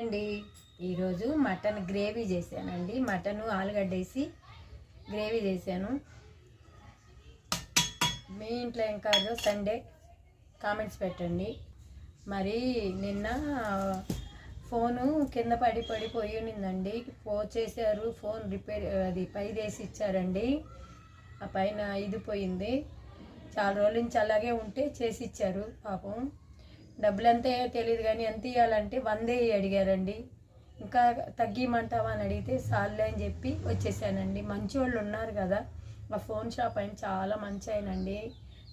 అండి ఈరోజు mutton gravy చేశానండి. మటన్ ఆలుగడ్డ వేసి గ్రేవీ చేశాను. మీ ఇంట్లో ఏం కాదు సండే కామెంట్స్ పెట్టండి. మరి నిన్న ఫోను కింద పడిపోయి ఉన్నిందండి. ఫోన్ చేశారు, ఫోన్ రిపేర్ అది పైదేసి ఇచ్చారండి. ఆ పైన ఇదిపోయింది. చాలా రోజుల నుంచి అలాగే ఉంటే చేసి ఇచ్చారు. పాపం డబ్బులు అంతే తెలియదు కానీ ఎంత ఇవ్వాలంటే 100 అడిగారండి. ఇంకా తగ్గిమంటావా అని అడిగితే సార్లే అని చెప్పి వచ్చేసానండి. మంచి వాళ్ళు ఉన్నారు కదా. ఆ ఫోన్ షాప్ ఆయన చాలా మంచి ఆయనండి.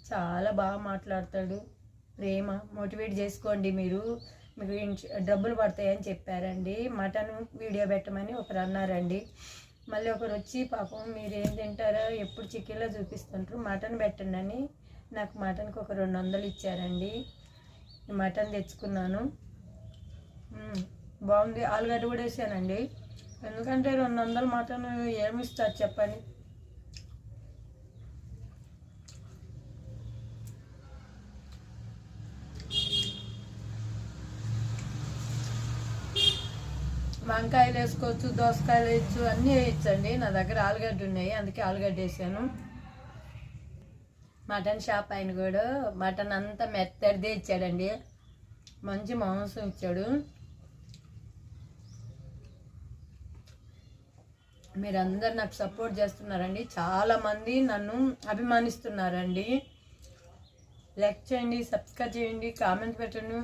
చాలా బాగా మాట్లాడతాడు. ప్రేమ మోటివేట్ చేసుకోండి, మీకు డబ్బులు పడతాయని చెప్పారండి. మటన్ వీడియో పెట్టమని ఒకరు అన్నారండి. మళ్ళీ ఒకరు వచ్చి పాపం మీరు ఏం తింటారో ఎప్పుడు చికెన్లో చూపిస్తుంటారు, మటన్ పెట్టండి అని నాకు మటన్కి ఒక 200 ఇచ్చారండి. మటన్ తెచ్చుకున్నాను. బాగుంది. ఆలుగడ్డ కూడా వేసానండి. ఎందుకంటే 200 మటన్ ఏమి ఇస్తారు చెప్పండి. వంకాయలు వేసుకోవచ్చు, దోసకాయలు వేయచ్చు, అన్నీ వేయచ్చండి. నా దగ్గర ఆలుగడ్డ ఉన్నాయి, అందుకే ఆలుగడ్డ వేసాను. మటన్ షాప్ ఆయన కూడా మటన్ అంతా మెత్తడిదే ఇచ్చాడండి. మంచి మాంసం ఇచ్చాడు. మీరందరు నాకు సపోర్ట్ చేస్తున్నారండి. చాలామంది నన్ను అభిమానిస్తున్నారండి. లైక్ చేయండి, సబ్స్క్రైబ్ చేయండి, కామెంట్ పెట్టండి.